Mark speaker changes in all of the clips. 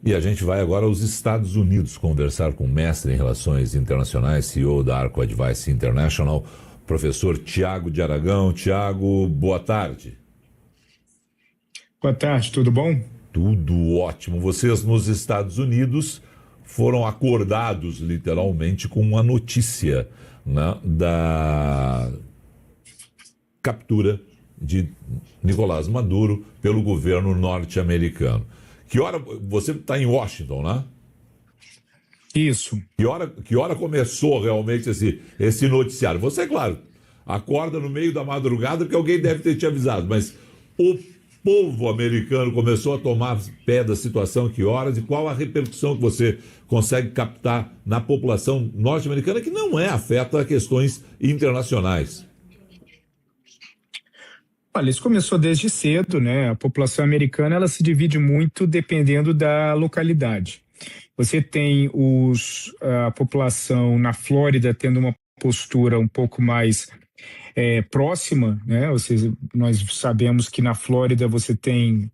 Speaker 1: E a gente vai agora aos Estados Unidos conversar com o mestre em Relações Internacionais, CEO da Arco Advice International, professor Tiago de Aragão. Tiago, boa tarde.
Speaker 2: Boa tarde, tudo bom?
Speaker 1: Tudo ótimo. Vocês nos Estados Unidos foram acordados literalmente com uma notícia, né, da captura de Nicolás Maduro pelo governo norte-americano. Que hora você está em Washington, né?
Speaker 2: Isso.
Speaker 1: Que hora começou realmente esse noticiário? Você, claro, acorda no meio da madrugada porque alguém deve ter te avisado, mas o povo americano começou a tomar pé da situação que horas e qual a repercussão que você consegue captar na população norte-americana que não afeta questões internacionais?
Speaker 2: Olha, isso começou desde cedo, né? A população americana, ela se divide muito dependendo da localidade. Você tem a população na Flórida tendo uma postura um pouco mais próxima, né? Ou seja, nós sabemos que na Flórida você tem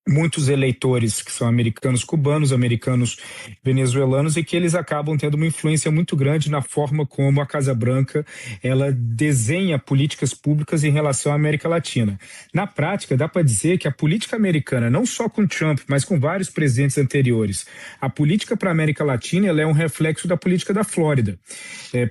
Speaker 2: muitos eleitores que são americanos cubanos, americanos venezuelanos, e que eles acabam tendo uma influência muito grande na forma como a Casa Branca ela desenha políticas públicas em relação à América Latina. Na prática, dá para dizer que a política americana, não só com Trump, mas com vários presidentes anteriores, a política para a América Latina ela é um reflexo da política da Flórida,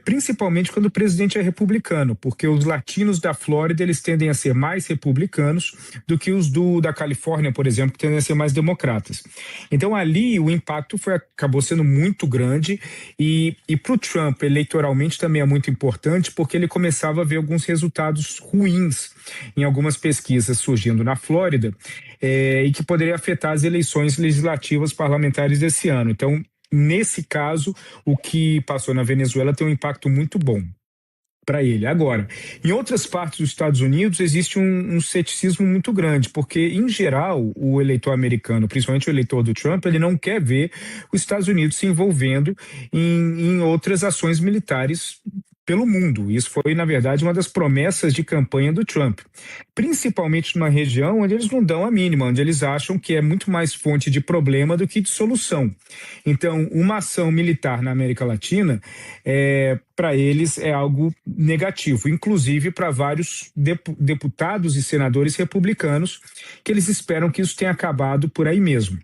Speaker 2: principalmente quando o presidente é republicano, porque os latinos da Flórida eles tendem a ser mais republicanos do que os da Califórnia, por exemplo, que tendem a ser mais democratas. Então ali o impacto acabou sendo muito grande e para o Trump eleitoralmente também é muito importante porque ele começava a ver alguns resultados ruins em algumas pesquisas surgindo na Flórida e que poderia afetar as eleições legislativas parlamentares desse ano. Então, nesse caso, o que passou na Venezuela tem um impacto muito bom para ele. Agora, em outras partes dos Estados Unidos existe um ceticismo muito grande, porque, em geral, o eleitor americano, principalmente o eleitor do Trump, ele não quer ver os Estados Unidos se envolvendo em outras ações militares pelo mundo. Isso foi, na verdade, uma das promessas de campanha do Trump, principalmente numa região onde eles não dão a mínima, onde eles acham que é muito mais fonte de problema do que de solução. Então, uma ação militar na América Latina, para eles, é algo negativo, inclusive para vários deputados e senadores republicanos, que eles esperam que isso tenha acabado por aí mesmo.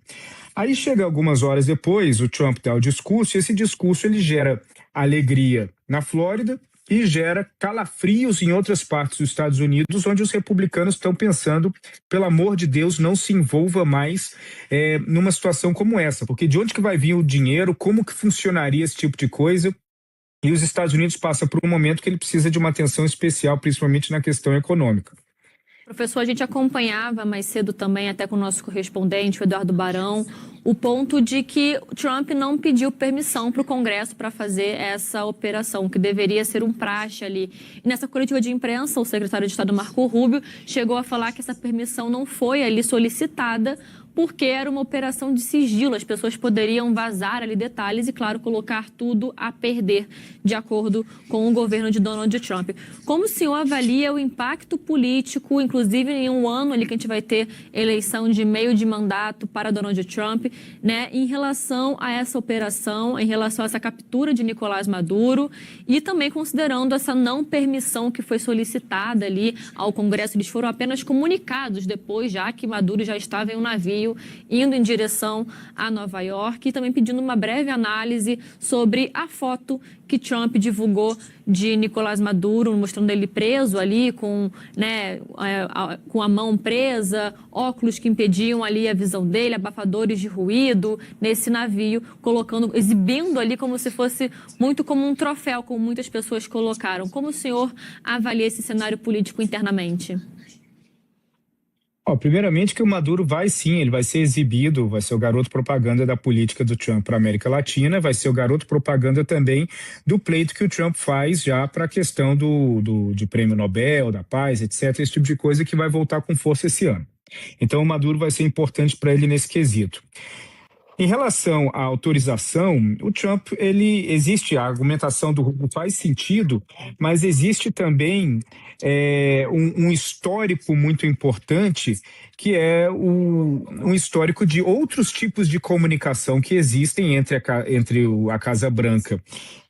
Speaker 2: Aí chega algumas horas depois, o Trump dá o discurso, e esse discurso ele gera alegria na Flórida e gera calafrios em outras partes dos Estados Unidos, onde os republicanos estão pensando, pelo amor de Deus, não se envolva mais numa situação como essa, porque de onde que vai vir o dinheiro, como que funcionaria esse tipo de coisa? E os Estados Unidos passam por um momento que ele precisa de uma atenção especial, principalmente na questão econômica.
Speaker 3: Professor, a gente acompanhava mais cedo também, até com o nosso correspondente, o Eduardo Barão, o ponto de que Trump não pediu permissão para o Congresso para fazer essa operação, que deveria ser um praxe ali. E nessa coletiva de imprensa, o secretário de Estado Marco Rubio chegou a falar que essa permissão não foi ali solicitada porque era uma operação de sigilo, as pessoas poderiam vazar ali detalhes e, claro, colocar tudo a perder, de acordo com o governo de Donald Trump. Como o senhor avalia o impacto político, inclusive em um ano ali que a gente vai ter eleição de meio de mandato para Donald Trump, né, em relação a essa operação, em relação a essa captura de Nicolás Maduro e também considerando essa não permissão que foi solicitada ali ao Congresso? Eles foram apenas comunicados depois, já que Maduro já estava em um navio indo em direção a Nova York, e também pedindo uma breve análise sobre a foto que Trump divulgou de Nicolás Maduro, mostrando ele preso ali com a mão presa, óculos que impediam ali a visão dele, abafadores de ruído nesse navio, exibindo ali como se fosse muito como um troféu, como muitas pessoas colocaram. Como o senhor avalia esse cenário político internamente?
Speaker 2: Primeiramente que o Maduro ele vai ser exibido, vai ser o garoto propaganda da política do Trump para a América Latina, vai ser o garoto propaganda também do pleito que o Trump faz já para a questão de prêmio Nobel, da paz, etc., esse tipo de coisa que vai voltar com força esse ano. Então o Maduro vai ser importante para ele nesse quesito. Em relação à autorização, o Trump, existe, a argumentação do Rubio faz sentido, mas existe também um histórico muito importante, que é um histórico de outros tipos de comunicação que existem entre a Casa Branca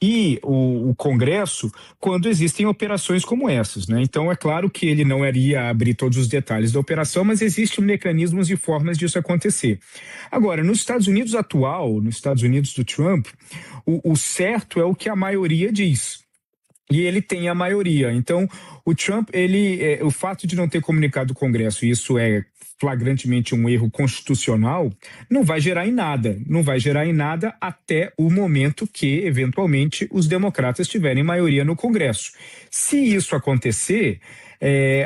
Speaker 2: e o Congresso, quando existem operações como essas, né? Então, é claro que ele não iria abrir todos os detalhes da operação, mas existem mecanismos e formas disso acontecer. Agora, nos Estados Unidos atual, nos Estados Unidos do Trump, o certo é o que a maioria diz. E ele tem a maioria. Então, o Trump, o fato de não ter comunicado o Congresso, e isso é flagrantemente um erro constitucional, não vai gerar em nada. Não vai gerar em nada até o momento que, eventualmente, os democratas tiverem maioria no Congresso. Se isso acontecer,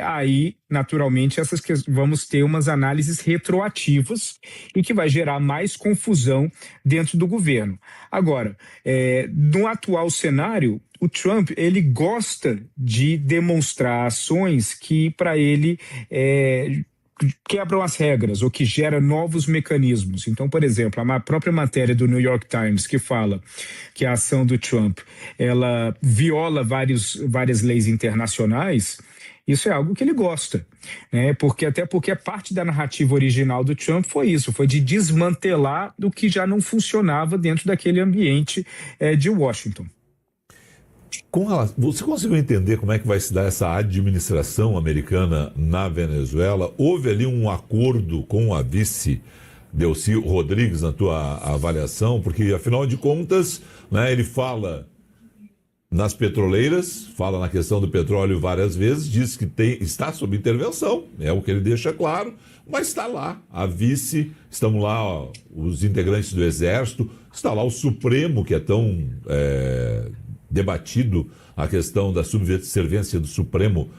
Speaker 2: aí, naturalmente, vamos ter umas análises retroativas e que vai gerar mais confusão dentro do governo. Agora, no atual cenário, o Trump, ele gosta de demonstrar ações que, para ele, quebram as regras ou que geram novos mecanismos. Então, por exemplo, a própria matéria do New York Times, que fala que a ação do Trump, ela viola várias leis internacionais, isso é algo que ele gosta, né? Até porque a parte da narrativa original do Trump foi isso, foi de desmantelar o que já não funcionava dentro daquele ambiente de Washington.
Speaker 1: Você conseguiu entender como é que vai se dar essa administração americana na Venezuela? Houve ali um acordo com a vice Delcy Rodrigues, na tua avaliação? Porque, afinal de contas, né, ele fala nas petroleiras, fala na questão do petróleo várias vezes, diz que está sob intervenção, é o que ele deixa claro, mas está lá a vice, estão lá os integrantes do Exército, está lá o Supremo, que é tão debatido, a questão da subserviência do Supremo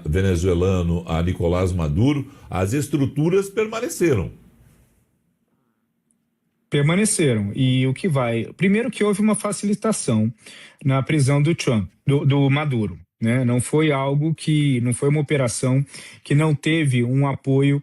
Speaker 1: venezuelano a Nicolás Maduro. As estruturas permaneceram.
Speaker 2: E o que vai... Primeiro que houve uma facilitação na prisão do Trump, do Maduro, né? Não foi uma operação que não teve um apoio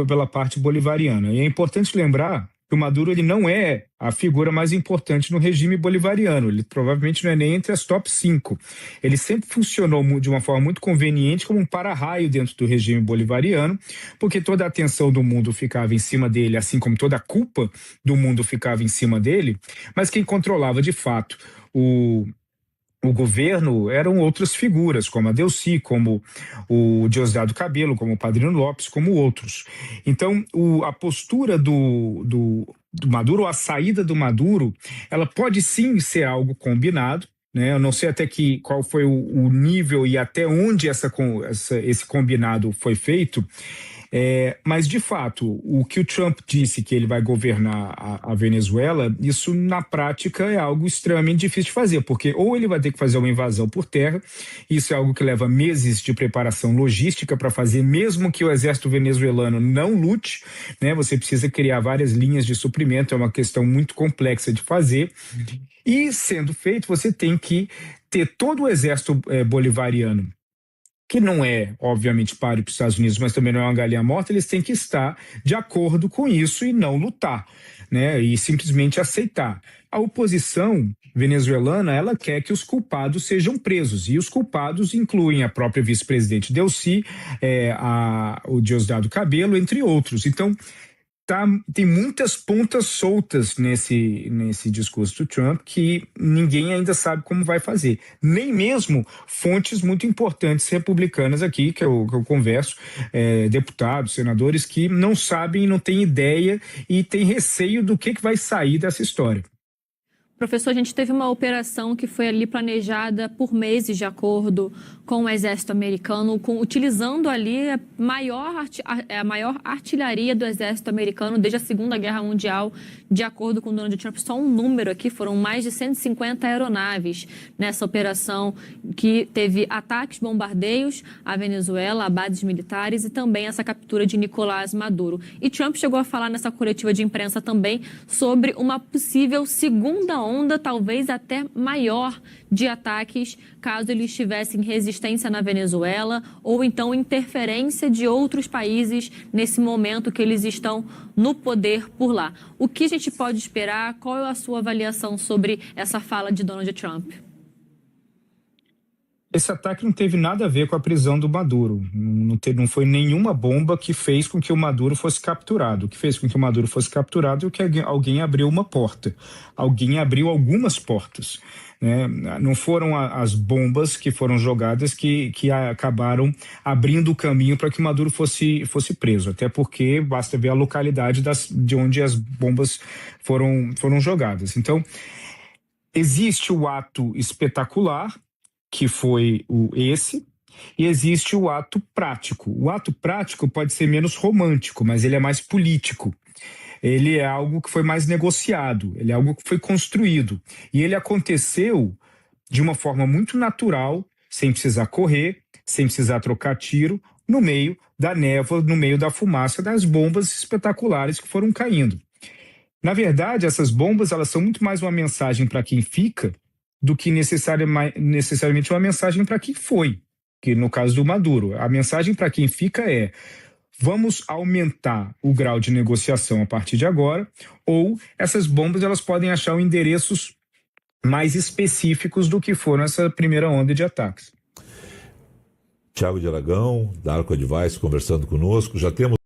Speaker 2: pela parte bolivariana. E é importante lembrar que o Maduro, ele não é a figura mais importante no regime bolivariano, ele provavelmente não é nem entre as top 5. Ele sempre funcionou de uma forma muito conveniente como um para-raio dentro do regime bolivariano, porque toda a atenção do mundo ficava em cima dele, assim como toda a culpa do mundo ficava em cima dele, mas quem controlava de fato o governo eram outras figuras, como a Delcy, como o Diosdado Cabello, como o Padrino Lopes, como outros. Então, a postura do Maduro, ou a saída do Maduro, ela pode sim ser algo combinado, né? Eu não sei até qual foi o nível e até onde esse combinado foi feito, mas, de fato, o que o Trump disse que ele vai governar a Venezuela, isso, na prática, é algo extremamente difícil de fazer, porque ou ele vai ter que fazer uma invasão por terra, isso é algo que leva meses de preparação logística para fazer, mesmo que o exército venezuelano não lute, né? Você precisa criar várias linhas de suprimento, é uma questão muito complexa de fazer, e, sendo feito, você tem que ter todo o exército bolivariano, que não é, obviamente, páreo para os Estados Unidos, mas também não é uma galinha morta, eles têm que estar de acordo com isso e não lutar, né? E simplesmente aceitar. A oposição venezuelana, ela quer que os culpados sejam presos, e os culpados incluem a própria vice-presidente Delcy, o Diosdado Cabello, entre outros. Então, tem muitas pontas soltas nesse discurso do Trump que ninguém ainda sabe como vai fazer. Nem mesmo fontes muito importantes republicanas aqui, que eu converso, deputados, senadores, que não sabem, não têm ideia e têm receio do que vai sair dessa história.
Speaker 3: Professor, a gente teve uma operação que foi ali planejada por meses de acordo com o exército americano, utilizando ali a maior artilharia do exército americano desde a Segunda Guerra Mundial, de acordo com o Donald Trump. Só um número aqui, foram mais de 150 aeronaves nessa operação, que teve ataques, bombardeios à Venezuela, a bases militares e também essa captura de Nicolás Maduro. E Trump chegou a falar nessa coletiva de imprensa também sobre uma possível segunda onda talvez até maior de ataques caso eles tivessem resistência na Venezuela ou então interferência de outros países nesse momento que eles estão no poder por lá. O que a gente pode esperar? Qual é a sua avaliação sobre essa fala de Donald Trump?
Speaker 2: Esse ataque não teve nada a ver com a prisão do Maduro. Não foi nenhuma bomba que fez com que o Maduro fosse capturado. O que fez com que o Maduro fosse capturado é que alguém abriu uma porta. Alguém abriu algumas portas, né? Não foram as bombas que foram jogadas que acabaram abrindo o caminho para que o Maduro fosse preso. Até porque basta ver a localidade de onde as bombas foram jogadas. Então, existe o ato espetacular, que foi esse, e existe o ato prático. O ato prático pode ser menos romântico, mas ele é mais político. Ele é algo que foi mais negociado, ele é algo que foi construído. E ele aconteceu de uma forma muito natural, sem precisar correr, sem precisar trocar tiro, no meio da névoa, no meio da fumaça das bombas espetaculares que foram caindo. Na verdade, essas bombas elas são muito mais uma mensagem para quem fica do que necessariamente uma mensagem para quem foi, que no caso do Maduro. A mensagem para quem fica é: vamos aumentar o grau de negociação a partir de agora, ou essas bombas elas podem achar endereços mais específicos do que foram essa primeira onda de ataques.
Speaker 1: Thiago de Aragão, da Arco Advice, conversando conosco. Já temos